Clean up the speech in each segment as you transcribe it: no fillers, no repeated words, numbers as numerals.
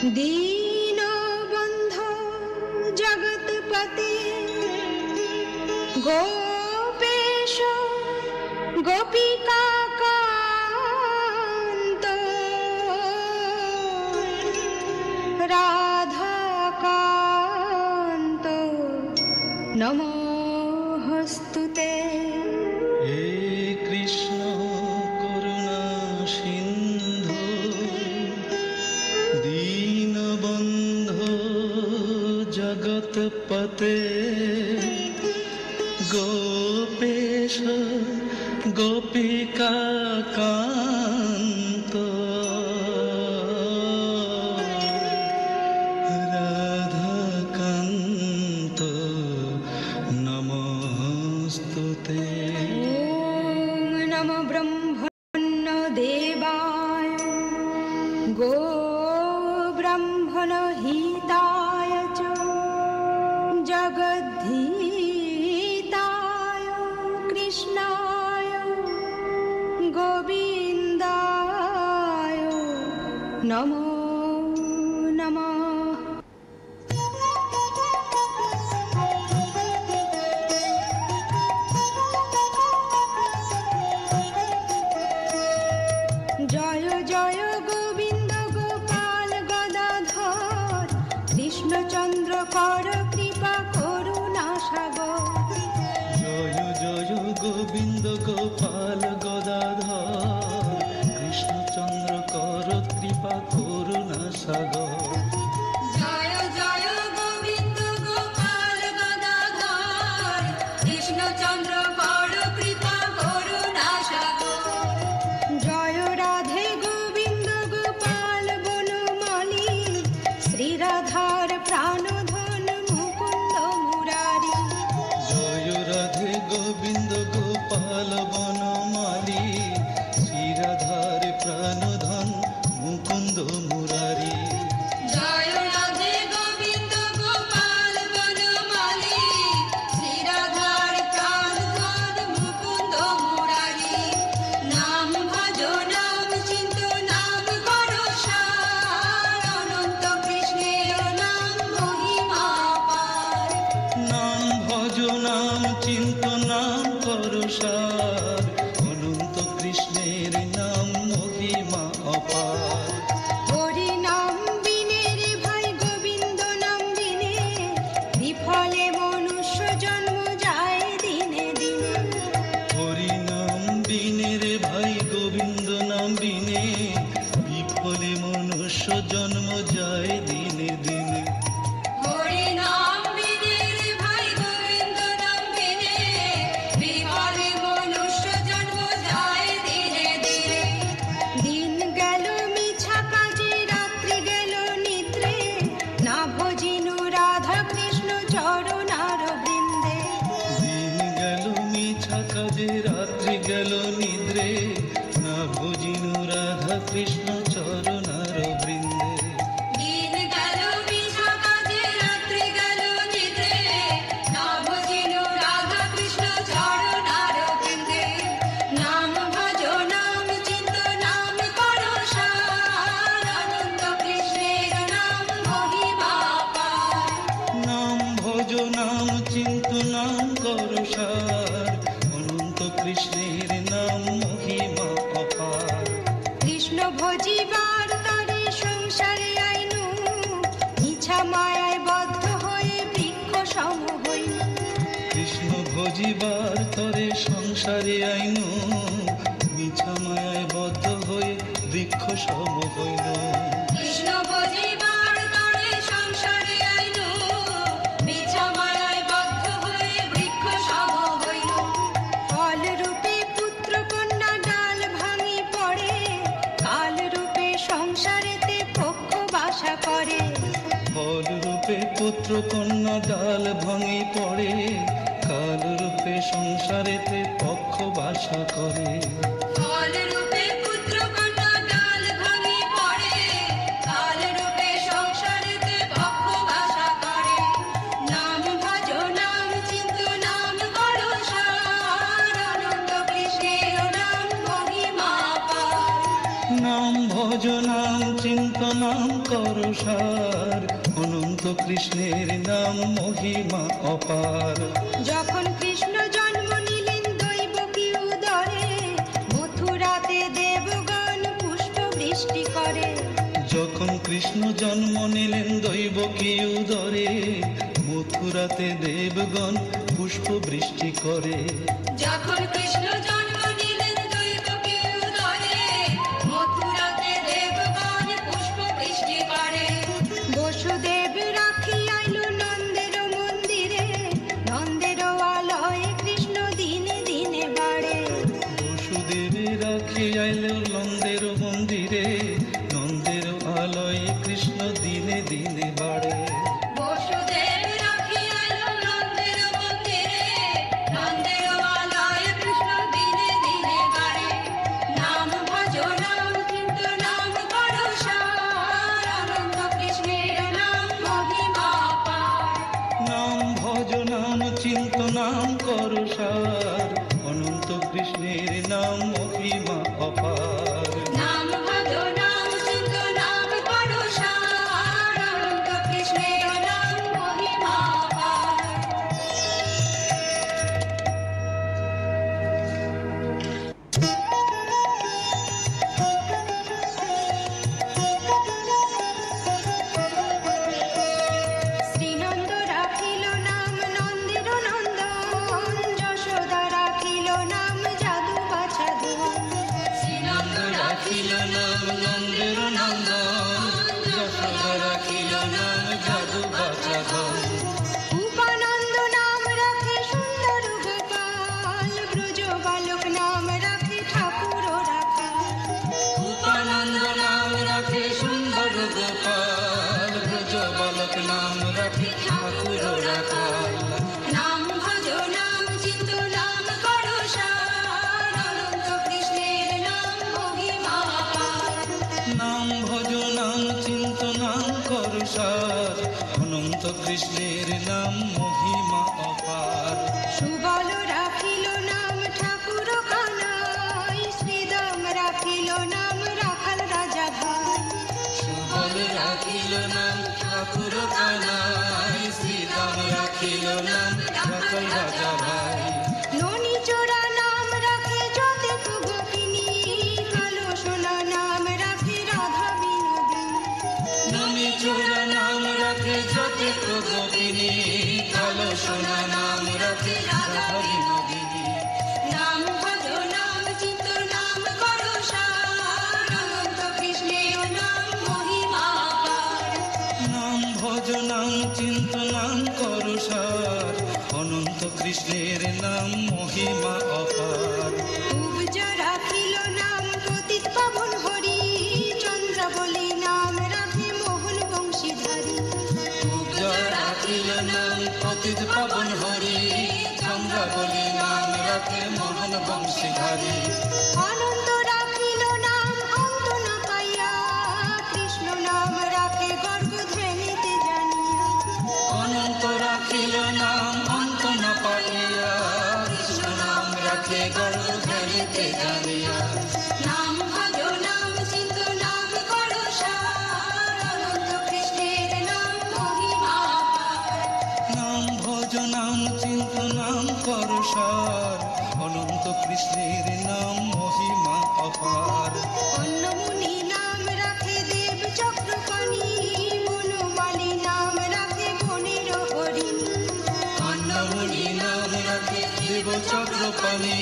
दीनबन्धो जगत्पते गोपेश गोपिकान्त राधाकान्त नमोस्तुते। हे कृष्ण करुणा सिन्धु दीनबन्धो जगत्पते गोपेश गोपिकान्त राधाकान्त नमोस्तुते। ॐ नमो ब्रह्मण्य देवाय गो ब्रह्मण हिताय च जगद्धिताय कृष्णाय गोविन्दाय नमो नमः। जय जय गोविंद गोपाल गदाधर कृष्णचंद्र कर कृपा करुणा सागर। जय जय गोविंद गोपाल गदाधर कृष्णचंद्र कर कृपा करुणा सागर। जय जय गोविंद गोपाल गदाधर कृष्णचंद्र कर कृपा करुणा सागर। जय राधे गोविंद गोपाल बनमाली श्री राधार प्राणधन मुकुंद मुरारी। जय राधे गोविंद गोपाल बनमाली श्री राधार प्राणधन मुकुंद मुरारी। जय राधे गोविंद गोपाल बनमाली श्री राधार प्राणधन मुकुंद मुरारी। नाम भजो नाम चिंतो नाम करो सार अनंत कृष्णेर नाम महिमा पार। नाम भजो नाम चिंत नाम करो सार अनंत कृष्णेर नाम महिमा अपार। हरि नाम बिने रे भाई गोविंद नाम बिने विफले मनुष्य जन्म যায় দিনে দিনে। हरि नाम बिने रे भाई गोविंद नाम बिने विफले मनुष्य जन्म जाए दिने दिने। हरि नाम बिने रे भाई गोविंद नाम बिने विफले मनुष्य जन्म যায় দিনে দিনে। দিন গেল মিছা কাজে রাত্রি গেল নিদ্রে না ভজিনু রাধা কৃষ্ণ চরণার বৃন্দে। दिन गेल मिछा काजे रात्रि गेल निद्रे ना भजिनु राधा कृष्ण चरणार बृंदे। দিন গেল মিছা কাজে রাত্রি গেল নিদ্রে না ভজিনু রাধা কৃষ্ণ চরণার বৃন্দে। নাম ভজো নাম চিন্ত নাম করো সার অনন্ত কৃষ্ণের নাম মহিমা পার। नाम भजो नाम चिंत नाम करो सार अनंत कृष्णेर नाम महिमा अपार। কৃষ্ণ ভজিবার তরে সংসারে আইনু মিছা মায়ায় বদ্ধ হয়ে বৃক্ষ সম হইল। कृष्ण भजिबार तरे संसारे आइनु मिछा मायाय बद्ध हये वृक्ष सम हइल। কৃষ্ণ ভজিবার তরে সংসারে আইনু মিছা মায়ায় বদ্ধ হয়ে বৃক্ষ সম হইল। ফল রূপে পুত্র কন্যা ডাল ভাঙি পড়ে কাল রূপে সংসারেতে পক্ষ বাসা করে। फल रूपे पुत्र कन्या डाल भांगी पड़े काल रूपे संसारेते पक्ष बासा करे। ফল রূপে পুত্র কন্যা ডাল ভাঙি পড়ে কাল রূপে সংসারেতে পক্ষ বাসা করে। নাম ভজো নাম চিন্ত নাম করো সার অনন্ত কৃষ্ণের নাম মহিমা পার। नाम भज नाम चिंत নাম করো সার, অনন্ত কৃষ্ণের নাম মহিমা অপার। যখন কৃষ্ণ জন্ম নিলেন দৈবকী উদরে, মথুরাতে দেবগণ পুষ্প বৃষ্টি করে। যখন কৃষ্ণ জন্ম নিলেন দৈবকী উদরে, মথুরাতে দেবগণ পুষ্প বৃষ্টি করে। যখন কৃষ্ণ জন্ম নিলেন দৈবকী উদরে, মথুরাতে দেবগণ পুষ্প বৃষ্টি করে। বসুদেব রাখি আইলো নন্দের মন্দিরে, নন্দের আলয়ে কৃষ্ণ দিনে দিনে বাড়ে। বসুদেব রাখি আইল নন্দের মন্দিরে, নন্দের আলয়ে কৃষ্ণ দিনে দিনে বাড়ে। বসুদেব রাখি আইলো নন্দের মন্দিরে, নন্দের আলয়ে কৃষ্ণ দিনে দিনে বাড়ে। নাম ভজ নাম চিন্ত নাম করো সার, অনন্ত কৃষ্ণের নাম মহিমা অপার। নাম ভজ নাম চিন্ত নাম করো সার, অনন্ত কৃষ্ণের নাম মহিমা অপার। নাম ভজ নাম চিন্ত নাম করো সার, অনন্ত কৃষ্ণের নাম মহিমা অপার। শ্রীনন্দ রাখিল নাম নন্দের নন্দন, যশোদা রাখিল নাম যাদু বাছা ধন। শ্রীনন্দ রাখিল নাম নন্দের নন্দন, যশোদা রাখিল নাম যাদু বাছা ধন। উপানন্দ নাম রাখে সুন্দর গোপাল, ব্রজ বালক নাম রাখে ঠাকুর রাখাল। উপানন্দ নাম রাখে সুন্দর গোপাল, ব্রজ বালক নাম রাখে ঠাকুর রাখাল। নাম ভজ নাম চিন্ত নাম করো সার, অনন্ত কৃষ্ণের নাম মহিমা অপার। নাম ভজ নাম চিন্ত নাম করো সার, অনন্ত কৃষ্ণের নাম মহিমা অপার। সুবল রাখিল নাম ঠাকুর কানাই, শ্রীদাম রাখিল নাম রাখাল রাজা ভাই। সুবল রাখিল নাম ঠাকুর কানাই, শ্রীরাম রাখিল নাম রাখাল রাজা ভাই। ননি চোরা নাম রাখে যতেক গোপিনী, কালো সোনা নাম রাখে রাধা বিনোদিনী। ননি চোরা নাম রাখে যতেক গোপিনী, কালো সোনা নাম রাখে রাধা বিনোদিনী। নাম ভজ নাম চিন্ত নাম করো সার, অনন্ত কৃষ্ণের নাম মহিমা অপার। নাম ভজ নাম চিন্ত নাম করো সার, অনন্ত কৃষ্ণের নাম মহিমা অপার। উপজা রাখিল নাম পতিত পাবন হরি, চন্দ্রাবলী নাম রাখে মোহন বংশীধারী। পূজা রাখিল নাম পতিত পাবন হরি, চন্দ্রাবলী নাম রাখে মোহন বংশীধারী। আনন্দ রাখিল নাম অন্ত না পাইয়া, কৃষ্ণ নাম রাখে গর্গ ধ্যানিতে জানিয়া। অনন্ত রাখিল নাম অন্ত না পাইয়া, কৃষ্ণ নাম রাখে গর্ব ধ্যানিতে জানিয়া। নাম ভজ নাম চিন্ত নাম করো সার, অনন্ত কৃষ্ণের নাম মহিমা অপার। নাম ভজ নাম চিন্ত নাম করো সার, অনন্ত কৃষ্ণের নাম মহিমা অপার। অন্নমুনি নাম রাখে দেব চক্রপাণি, বনমালী নাম রাখে বনের হরিণী। অন্নমুনি নাম রাখে দেব চক্রপাণি,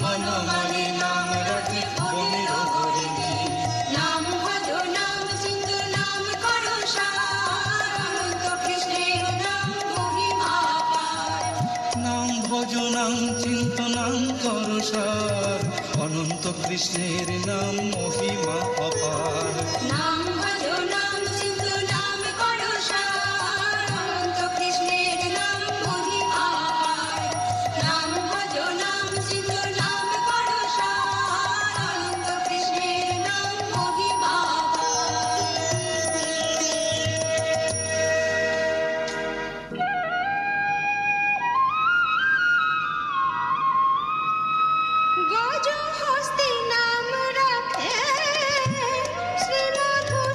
বনমালী নাম রাখে বনের হরিণী। নাম ভজ নাম চিন্ত নাম করো সার, অনন্ত কৃষ্ণের নাম মহিমা অপার। নাম ভজ নাম চিন্ত নাম করো সার, অনন্ত কৃষ্ণের নাম মহিমা অপার। নাম ভজ নাম চিন্ত নাম করো সার, অনন্ত কৃষ্ণের নাম মহিমা অপার। নাম ভজ নাম চিন্ত নাম করো সার, অনন্ত কৃষ্ণের নাম মহিমা অপার। গজ হস্তি নাম রাখে শ্রী মধুর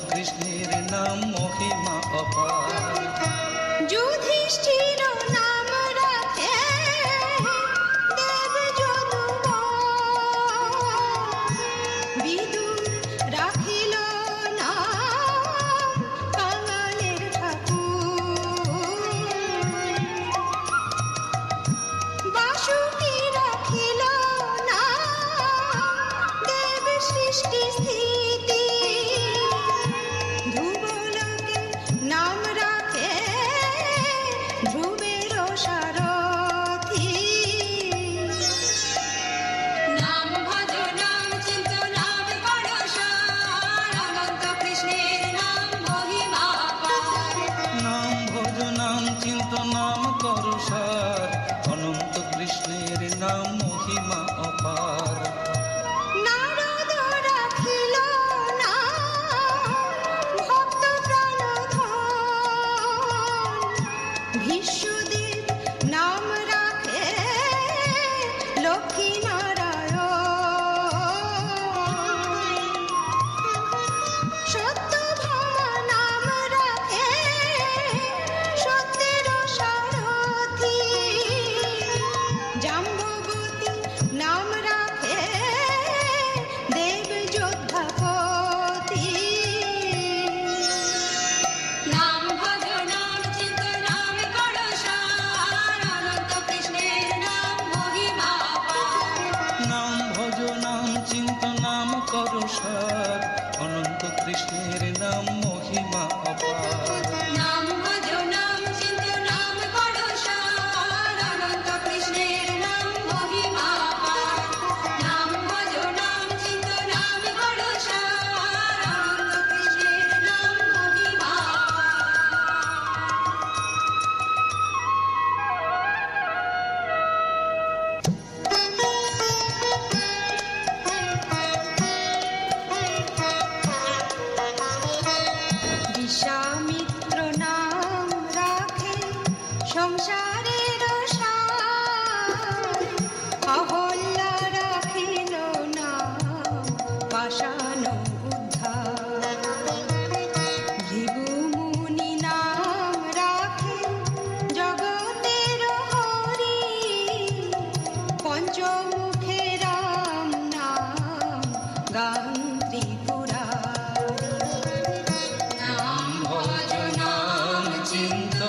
কৃষ্ণের নাম মহিমা অপার। যুধিষ্ঠির নাম রাখে দেব যদুবর, বিদুর রাখিল নাম কাঙালের ঠাকুর, বাসুকি রাখিল নাম দেব সৃষ্টি স্থিতি, ধ্রুবলোকে নাম রাখে ধ্রুবের সারথি। নাম ভজ নাম চিন্ত নাম করো সার, অনন্ত কৃষ্ণের নাম মহিমা অপার। নাম ভজ নাম চিন্ত নাম কর সার, অনন্ত কৃষ্ণের নাম মহিমা অপার। নারদ রাখিল নাম ভক্ত প্রাণধন, ভীষ্মদেব নাম রাখে লক্ষ্মী নারায়ণ, সত্যভামা নাম রাখে সত্যের সারথি, জাম্ববতী নাম রাখে দেব যোদ্ধাপতি। নাম ভজ নাম চিন্ত নাম করো সার, অনন্ত কৃষ্ণের নাম মহিমা অপার। নাম ভজ নাম চিন্ত নাম কর সার, অনন্ত কৃষ্ণের নাম মহিমা অপার। নাম ভজ নাম চিন্ত নাম করো সার, অনন্ত কৃষ্ণের নাম মহিমা অপার। নাম ভজ নাম চিন্ত নাম করো সার, অনন্ত কৃষ্ণের নাম মহিমা বিশ্বামিত্র নাম রাখে সংসারের সার, অহল্যা রাখিল নাম পাষাণ উদ্ধার, ভৃগুমুনি নাম রাখে জগতের হরি, পঞ্চমুখে রাম নাম গান ত্রিপুরারি। নাম ভজ নাম চিন্ত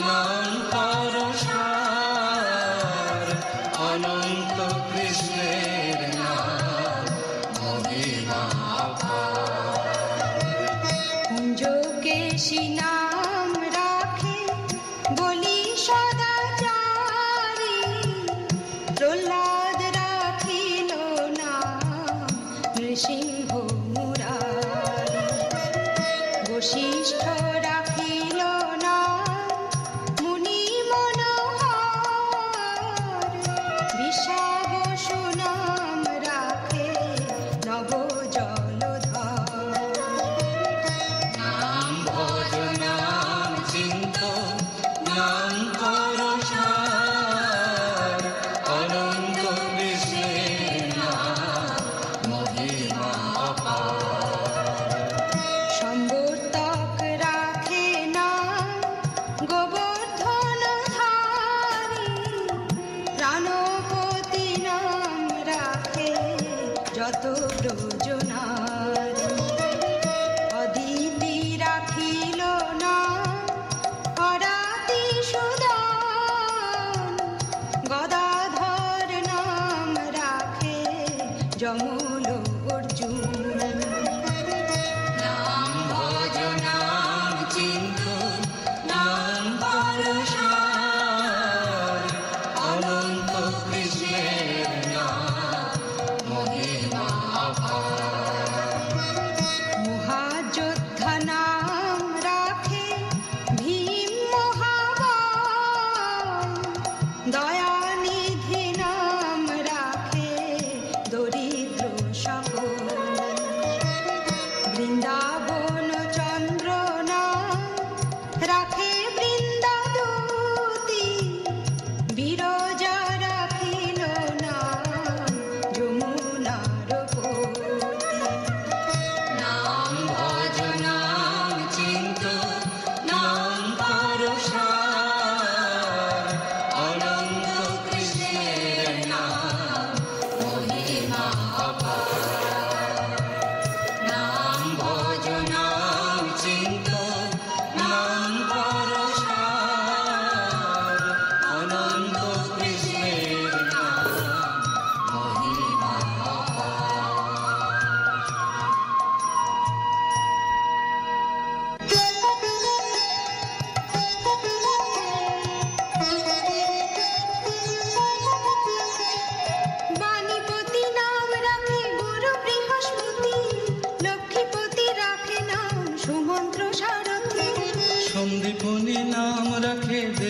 নাম কর সার, অনন্ত কৃষ্ণের নাম মহিমা অপার। কুঞ্জকেশী নাম রাখে বলি সদাচারী, প্রহ্লাদ রাখিল নাম নৃসিংহ মুরারি, বশিষ্ঠ রাখিল নাম মুনি মনোহর, বিশ্বাবসু নাম রাখে নব জলধর। নাম ভজ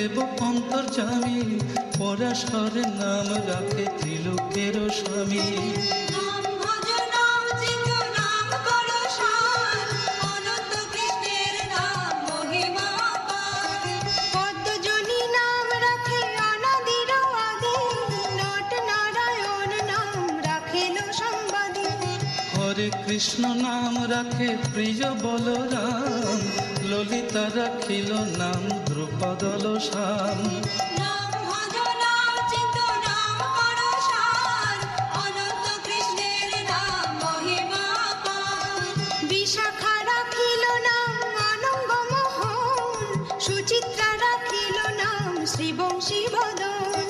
দেব অন্তর্যামী, পরাশরের নাম রাখে ত্রিলোকের স্বামী। নাম ভজ নাম চিন্ত নাম করো সার, অনন্ত কৃষ্ণের নাম মহিমা পার। পদ্মজনী নাম রাখে অনাদির আদি, নট নারায়ণ নাম রাখিল সংবাদী। হরে কৃষ্ণ নাম রাখে প্রিয় বলরাম, ললিতা রাখিল নাম দ্রুপদল শ্যাম। নাম ভজ নাম চিন্ত নাম করো সার, অনন্ত কৃষ্ণের নাম মহিমা পার। বিশাখা রাখিল নাম অনঙ্গ মোহন, সুচিত্রা রাখিল নাম শ্রীবংশী বদন।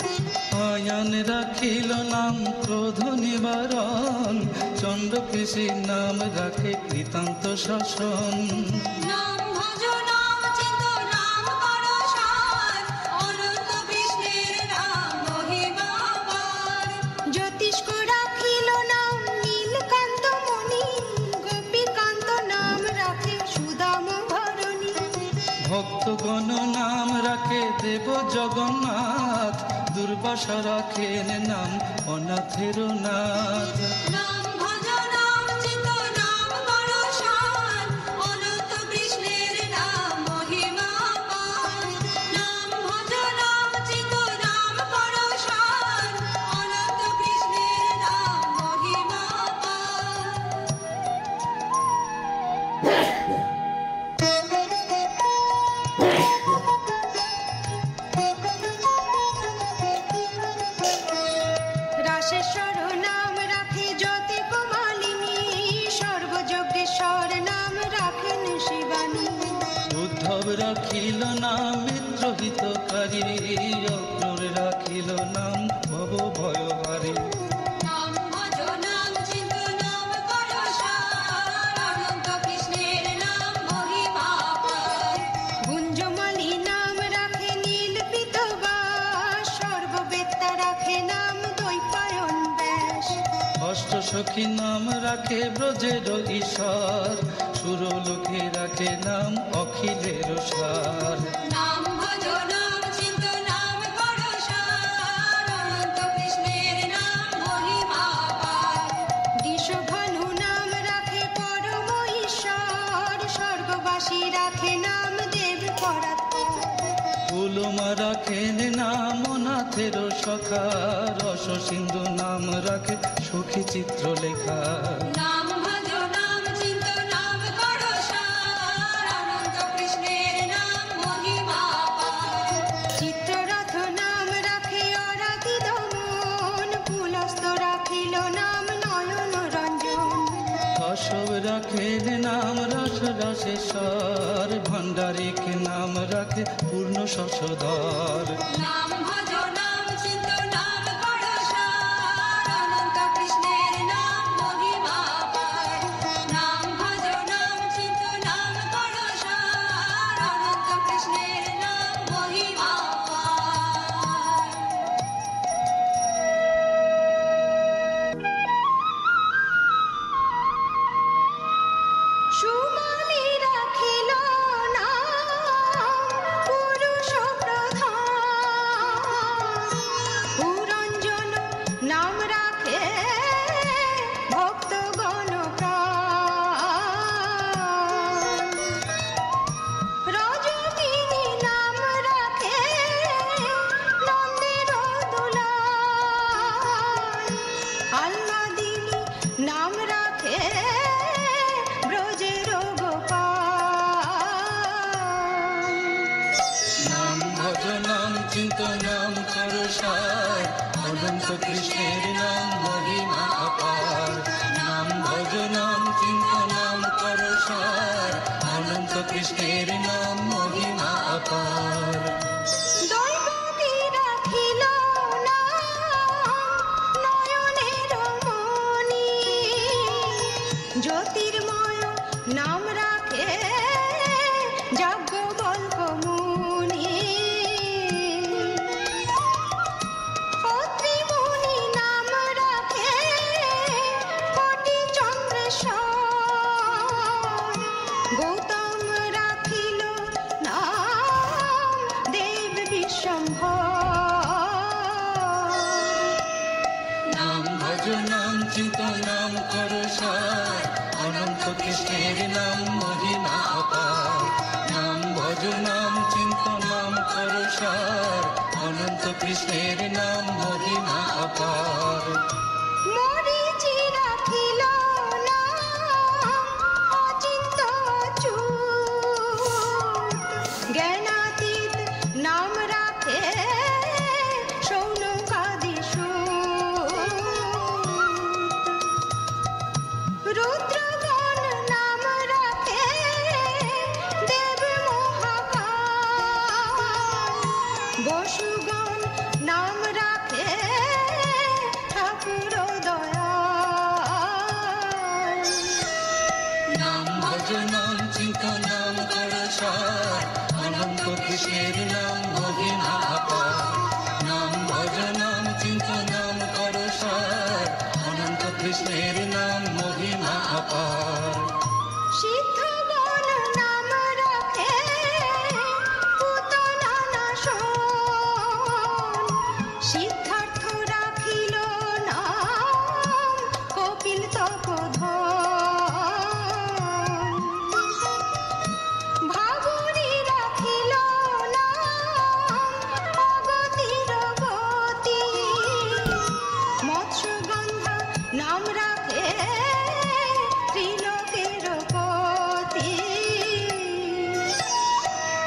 আয়ান রাখিল নাম ক্রোধ নিবারণ, চন্দ্রকেশীর নাম রাখে কৃতান্ত শাসন। নাম ভজ নাম চিন্ত নাম করো সার, অনন্ত কৃষ্ণের নাম মহিমা পার। জ্যোতিষ্ক রাখিল নাম নীলকান্ত মণি, গোপীকান্ত নাম রাখে সুদাম ভরণী। ভক্তগণ নাম রাখে দেব জগন্নাথ, দুর্বাসা রাখেন নাম অনাথের নাথ। নাম ভজ নাম চিন্ত নাম করো সার, অনন্ত কৃষ্ণের নাম মহিমা পার। নাম ভজ নাম চিন্ত নাম করো সার, অনন্ত কৃষ্ণের নাম মহিমা পার। রাশেশ্বর নাম রাখে জ্যোতি কুমালিনী, সর্বযজ্ঞেশ্বর নাম রাখেন শিবানী। উদ্ধব রাখিল নাম মিত্রহিতকারী, অক্রূর রাখিল নাম ভব ভয়হারী। নাম ভজ নাম চিন্ত নাম করো সার, অনন্ত কৃষ্ণের নাম মহিমা পার। গুঞ্জমালী নাম রাখে নীলপিত বাস, সর্ববেত্তা রাখে নাম দ্বৈপায়ন ব্যাস। অষ্টসখী নাম রাখে ব্রজের ঈশ্বর, সুরলোকে রাখে নাম অখিলের সার। নাম ভজ নাম চিন্ত নাম করো সার, অনন্ত কৃষ্ণের নাম মহিমা পার। দিশভানু নাম রাখে পরম ঈশ্বর, স্বর্গবাসী রাখে নাম দেব পরাৎপর। ফুলমা রাখেন নাম অনাথের সখা, রস সিন্ধু নাম রাখে সখী চিত্রলেখা। নাম ভজ নাম চিন্ত নাম করো সার, অনন্ত কৃষ্ণের নাম মহিমা পার। চিত্ররথ নাম রাখে অরাধি দমন, পুলস্ত রাখিল নাম নয়ন রঞ্জন। কশব রাখেন নাম রস রসেশ্বর, ভাণ্ডারিক নাম রাখে পূর্ণ শশধর। নাম ভজ নাম চিন্ত নাম করো সার, অনন্ত কৃষ্ণের নাম মহিমা পার। নাম ভজ নাম চিন্ত নাম করো সার, অনন্ত কৃষ্ণের নাম মহিমা পার। সুমালি রাখিল নাম পুরুষ প্রধান, পুরঞ্জন নাম রাখে ভক্তগণ প্রাণ। রজকিনী নাম রাখে নন্দের দুলাল, আহ্লাদিনী নাম রাখে ব্রজের গোপাল। নাম ভজ নাম চিন্ত নাম করো সার, অনন্ত কৃষ্ণের নাম মহিমা অপার। নাম ভজ নাম চিন্ত নাম করো সার, অনন্ত কৃষ্ণের নাম মহিমা অপার। দৈবকী রাখিল নাম নয়নের মণি, জ্যোতির্ময় নাম রাখে যাজ্ঞবল্ক্য মুনি। অত্রি মুনি নাম রাখে কোটি চন্দ্রেশ্বর, গৌতম রাখিল নাম দেব কৃষ্ণের নাম মহিমা অপার। মরিচি রাখিল নাম অচিন্ত অচ্যুত, জ্ঞানাতীত নাম রাখে সৌনকাদি সূত। রুদ্রগণ নাম রাখে দেব মহাকাল, বসুগণ নাম রাখে ঠাকুর দয়াল। নাম ভজ নাম চিন্ত নাম কর সার, অনন্ত কৃষ্ণের নাম মহিমা অপার। নাম ভজ নাম চিন্ত নাম কর সার, অনন্ত কৃষ্ণের নাম মহিমা অপার। সিদ্ধগণ নাম রাখে পুতনা নাশন, সিদ্ধার্থ রাখিল নাম কপিল তপোধন। ভাবরী রাখিল নাম অগতির গতি, মৎস্যগন্ধা নাম রাখে ত্রিলোকের পতি।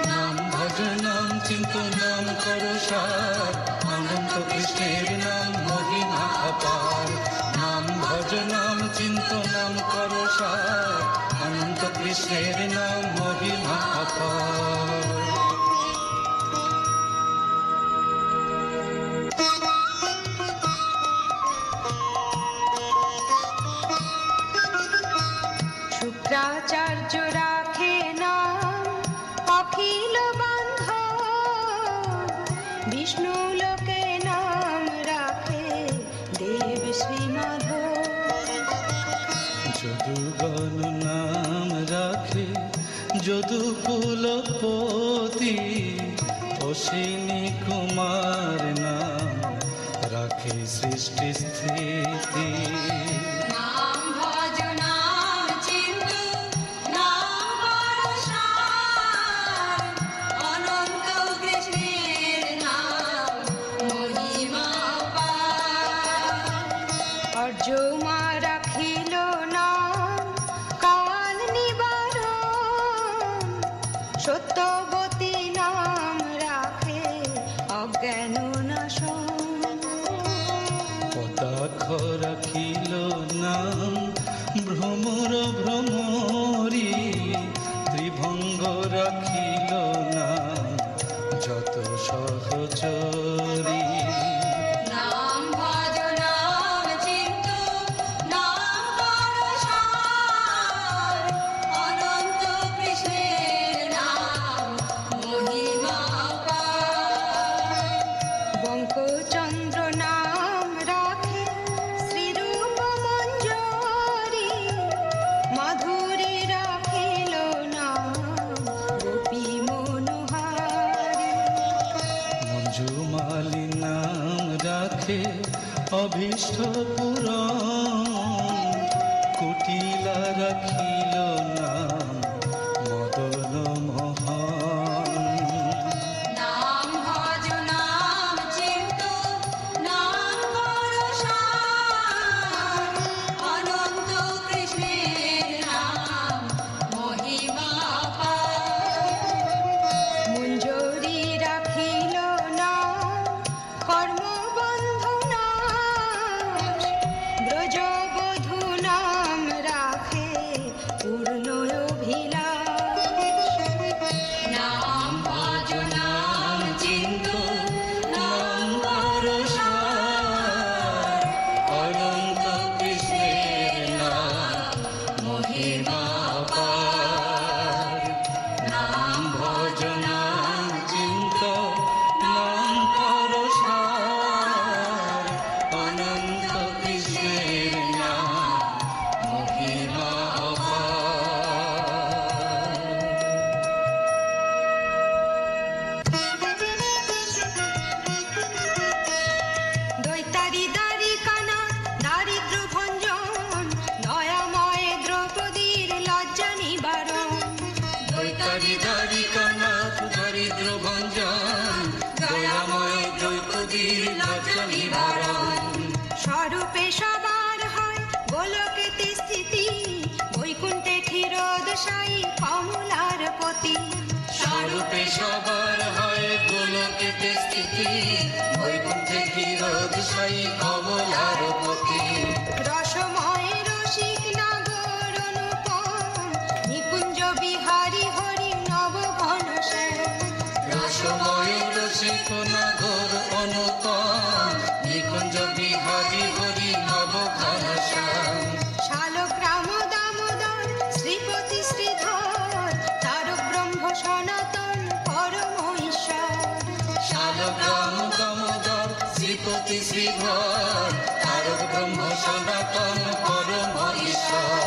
নাম ভজ নাম চিন্ত নাম কর সার, অনন্ত কৃষ্ণের নাম মহিমা অপার। নাম ভজ নাম চিন্ত নাম কর সার, অনন্ত কৃষ্ণের নাম মহিমা অপার। শুক্রাচার্য রাখে নাম অখিল বান্ধব, বিষ্ণু লোকে নাম রাখে দেব শ্রীমাধব। যদুগণ নাম রাখে যদুকুলপতি, অশ্বিনী কুমার নাম রাখে সৃষ্টি স্থিতি। নাম ভজ নাম চিন্ত নাম কর সার, অনন্ত কৃষ্ণের নাম মহিমা অপার। অর্যমা রাখিল নাম কাল নিবারণ, সত্যবতী নাম রাখে অজ্ঞান নাশন। পদাক্ষ রাখিল নাম ভ্রমর ভ্রমরি, ত্রিভঙ্গ রাখিল নাম যত সহচরী। নাম ভজ নাম চিন্ত নাম কর সার, অনন্ত কৃষ্ণের নাম মহিমা অপার। বঙ্কচন্দ্র নাম রাখে শ্রীরূপ মঞ্জরি, মাধুরী রাখিল নাম গোপী মনোহারী। মঞ্জুমালি নাম রাখে অভীষ্ট পূরণ, কুটিলা রাখিল নাম মদন মোহন। নাম ভজ নাম চিন্ত নাম কর সার, অনন্ত কৃষ্ণের নাম মহিমা অপার। মঞ্জরি রাখিল নাম কর্মবন্ধ নাশ, ব্রজবধূ নাম রাখে পূর্ণ অভিলাষ। নাম ভজ নাম চিন্ত নাম কর সার, অনন্ত কৃষ্ণের নাম মহিমা অপার। নাম ভজ নাম চিন্ত নাম কর সার, অনন্ত কৃষ্ণের নাম মহিমা অপার। দৈতারি দ্বারিকানাথ দারিদ্র ভঞ্জন, দয়াময় দ্রৌপদীর লজ্জা নিবারণ। দৈতারি দ্বারিকানাথ দারিদ্র ভঞ্জন, দয়াময় দ্রৌপদী সাই কমলার পতি। স্বরূপে সবার হয় গোলকেতে স্থিতি, বৈকুণ্ঠে ক্ষীরোদ সাই কমলার পতি। রসময় রসিক নাগর অনুপম, নিকুঞ্জ বিহারী হরি নব ঘনশ্যাম। রসময় রসিক নাগর অনুপম, নিকুঞ্জ বিহারী হরি নব ঘনশ্যাম। শালগ্রাম দামোদর শ্রীপতি শ্রীধর, তারক ব্রহ্ম সনাতন পরম ঈশ্বর। শালগ্রাম দামোদর শ্রীপতি শ্রীধর, তারক ব্রহ্ম সনাতন পরম ঈশ্বর।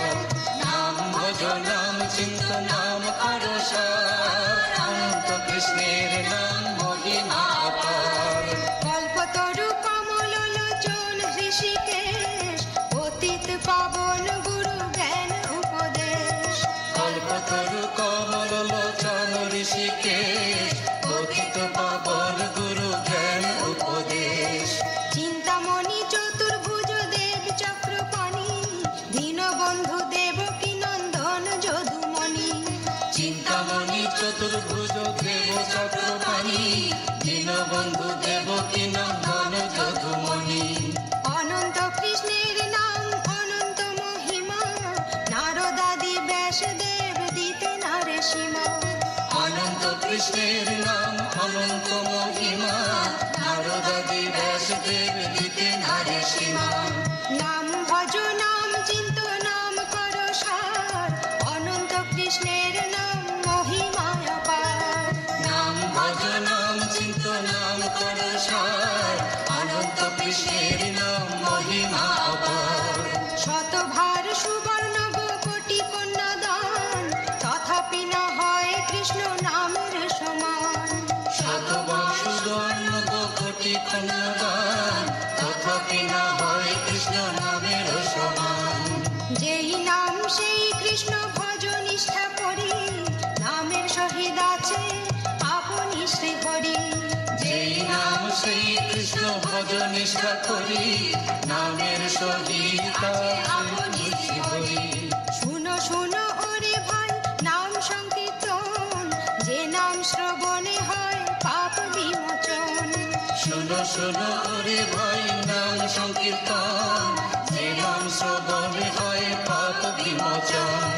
নাম ভজ নাম চিন্ত নাম কর সার, অনন্ত কৃষ্ণের নাম মহিমা অপার। কল্পতরু কমল লোচন ঋষিকেশ, পতিত পাবন গুরু জ্ঞান উপদেশ। কল্পতরু কমল লোচন ঋষিকেশ, পতিত পাবন গুরু জ্ঞান উপদেশ। চিন্তামণি চতুর্ভুজ দেব চক্রপাণি, দীনবন্ধু দেবকী নন্দন যদুমণি। চিন্তামণি চতুর্ভুজ দেব চক্রপাণি, দীনবন্ধু দেবকী নন্দন যদুমণি। অনন্ত কৃষ্ণের নাম অনন্ত মহিমা, নারদাদি ব্যাসদেব দিতে নারে সীমা। অনন্ত কৃষ্ণের নাম অনন্ত মহিমা, নারদাদি ব্যাসদেব দিতে নারে সীমা। নাম ভজ নাম চিন্ত নাম কর সার, অনন্ত কৃষ্ণের নাম মহিমা অপার। নাম ভজ নাম চিন্ত নাম কর সার, অনন্ত কৃষ্ণের নাম মহিমা অপার। শতভার সুবর্ণ কোটি কন্যাদান, তথাপি না হয় কৃষ্ণ নামের সমান। শতবর্ষ সুবর্ণ কোটি কন্যাদান, তথাপি না হয় কৃষ্ণ নামের সমান। যেই নাম সেই কৃষ্ণ ভজ নিষ্ঠা করি, নামের সহিত আছে আপনি শ্রী হরি। যেই নাম সেই কৃষ্ণ ভজ নিষ্ঠা করি, নামের সহিত আপনি শ্রী হরি। শুনো শুনো ওরে ভাই নাম সংকীর্তন, যে নাম শ্রবণে হয় পাপ বিমোচন। শোনো শোনো ওরে ভাই নাম সংকীর্তন, যে নাম শ্রবণে হয় পাপ বিমোচন।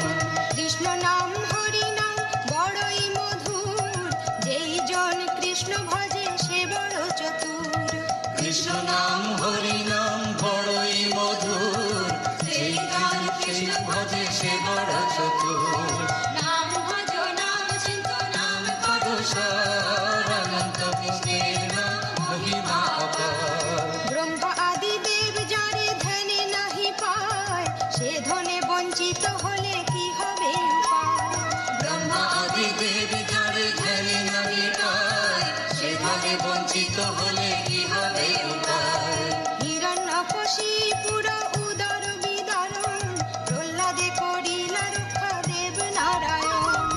কৃষ্ণ নাম হরি নাম বড়ই মধুর, যেই জন কৃষ্ণ ভজে সে বড় চতুর। কৃষ্ণ নাম হরি নাম বড়ই মধুর, যেই জন কৃষ্ণ ভজে সে বড় চতুর। নাম ভজ নাম চিন্ত নাম কর সার, অনন্ত কৃষ্ণের নাম মহিমা অপার। ব্রহ্ম আদি দেব যারে ধ্যানে নাহি পায়, সে ধনে বঞ্চিত হলে কি হবে উপায়। ব্রহ্মা আদি দেব যারে ধ্যানে নাহি পায়, সে ধ্যানে বঞ্চিত হলে কি হবে উপায়। হিরণ্যকশিপুর উদর বিদারণ, প্রহ্লাদে করিলা রক্ষা দেব নারায়ণ।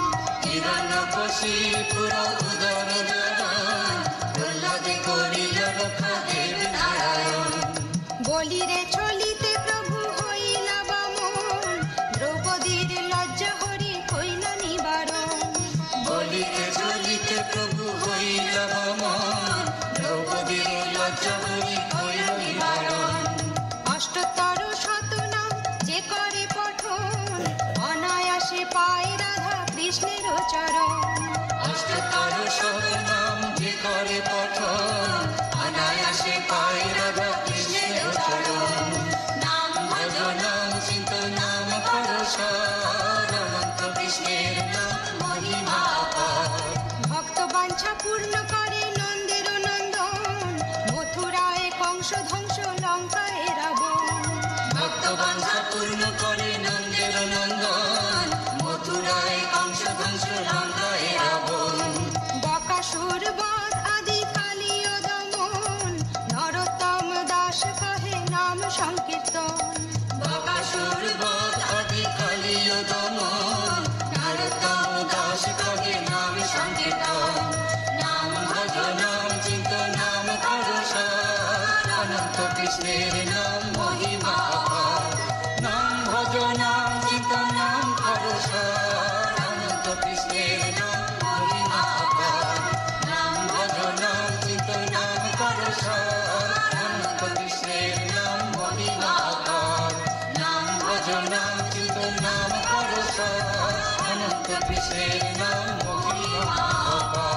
হিরণ্যকশিপুর উদর নারায়ণ, প্রহ্লাদে করিল রক্ষা দেব নারায়ণ। বলিরে চলিতে প্রভু হইলা বামন, দ্রৌপদীর লজ্জা হরি কইলা নিবারণ। বলিতে চলিতে প্রভু হইল বামন, দ্রৌপদীর লজ্জা হরি হইল নিবারণ। অষ্টতর শতনাম যে করে পঠন, অনায়াসে পায় রাধা কৃষ্ণের চরণ। অষ্টতর শতনাম যে করে পঠন, অনায়াসে পায় রাধা কৃষ্ণের চরণ। নাম ভজ নাম চিন্ত নাম কর সার, অনন্ত কৃষ্ণের নাম মহিমা অপার। ভক্ত বাঞ্ছা পূর্ণ করে নন্দের নন্দন, মথুরায় কংস ধ্বংস লঙ্কায় রাবণ। ভক্ত বাঞ্ছা পূর্ণ করে নন্দের নন্দন, মথুরায় কংস ধ্বংস লঙ্কায় রাবণ। বকাসুর বধ আদি কালীয় দমন, নরোত্তম দাস কহে নাম সংকীর্তন। বকাসুর বধ আদি কালীয় দমন, নরোত্তম দাস কহে নাম সংকীর্তন। নাম ভজ নাম চিন্ত নাম কর সার, অনন্ত কৃষ্ণের নাম মহিমা অপার। নাম ভজ নাম চিন্ত নাম কর সার, কৃষ্ণের নাম মহিমা অপার।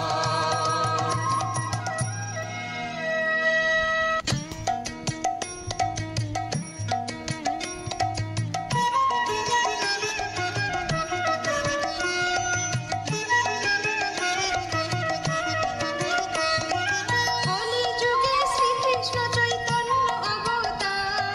কলিযুগে শ্রীকৃষ্ণ চৈতন্য অবতার,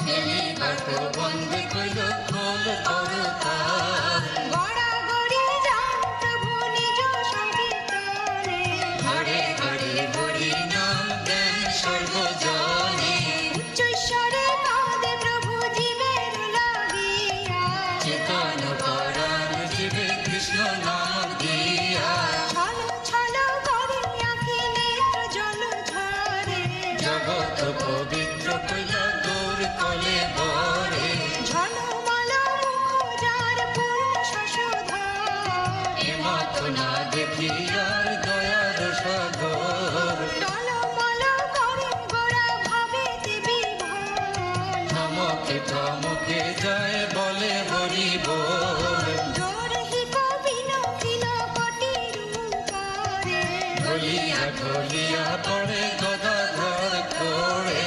খেলিবার বন্ধ কইল খোল করতার। গড়াগড়ি যান প্রভু নিজ সংকীর্তনে, ঘরে ঘরে হরি নাম দেন সর্বজনে। উচ্চৈশ্বরে কাঁদে প্রভু জীবের লাগিয়া, চেতন পরাণ জীবে কৃষ্ণ নাম দিয়া। ছল ছল করে আঁখি নেত্র জল ঝরে, জগৎ পবিত্র কইল গৌর কলে বরে। ঝলমল মুখ যার পূর্ণ শশধর, এমত না দেখি আর দয়ার সাগর। টলমল করে গোড়া ভাবেতে বিভোর, থমকে থমকে যায় বলে হরি বল। দোরহি কবিন কিল কটির উপরে, ঢলিয়া ঢলিয়া পড়ে গদাধর করে।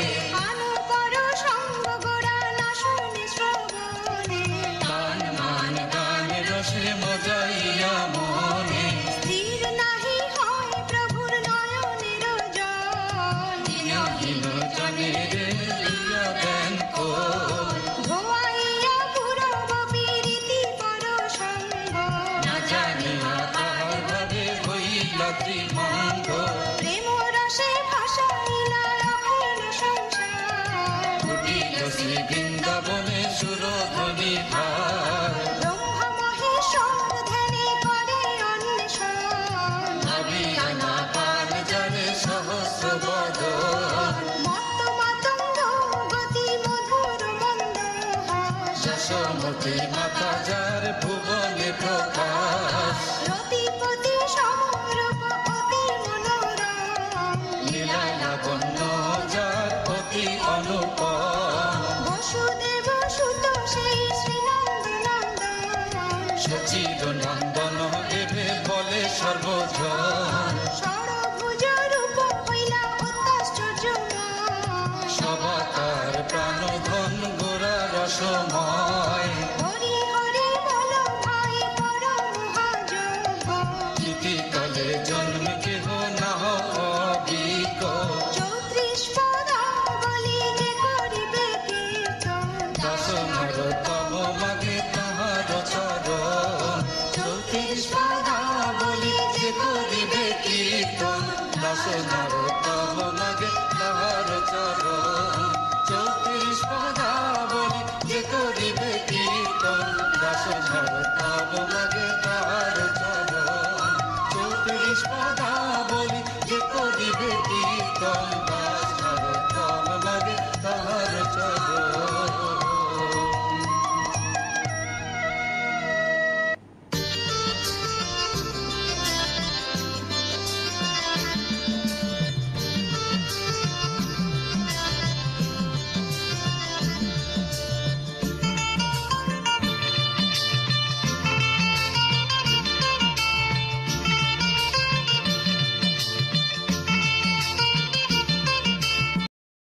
আনো কর সঙ্গ গোড়া না শুনে শ্রবণে, গান মান গান রসে মজাইয়া মনে। স্থির নাহি হয় প্রভুর নয়নের জল, দিনহীন জনে রে দিয়া দেন কোল। ধোয়াইয়া পুরব পীরিতি পর সঙ্গ, না জানিয়া তাহার ভাবে হইলা ত্রিভঙ্গ। প্রেম রসে ভাসাইলা অখিল সংসার, কুটিল শ্রী বৃন্দাবনে সুরধ্বনি ভার। ব্রহ্মা মহেশ্বর ধ্যানে করে অন্বেষণ, ভাবিয়া না পান জানে সহস্র বদন। মত্ত মাতঙ্গ গতি মধুর মন্দহাস, যশোমতী মাতা যার ভুবনে প্রকাশ। রতিপতি সমরূপ অতি মনোরম, লীলা লাবণ্য যার অতি অনুপম। বসুদেব সুত সেই শ্রীনন্দনন্দন, সচির নন্দন এভে বলে সর্বজন। ষড়ভুজ রূপ হইলা অত্যাশ্চর্যময়, সবাকার প্রাণধন গোরা রসময়। হরি হরি বল ভাই পর মহাযোগ, গীতি তলে জন্ম কেহ না অবিজ্ঞ। 34 পদাবলী যে করিবে কীর্তন, দাস নরতম মাগে তাহার চরণ। 34 পদাবলী যে করিবে কীর্তন। দাস নরতম মাগে তাহার চরণ। 34 পদাবলী যে করিবে কীর্তন। দাস নরতম মাগে তাহার চরণ। 34 পদাবলী যে করিবে কীর্তন।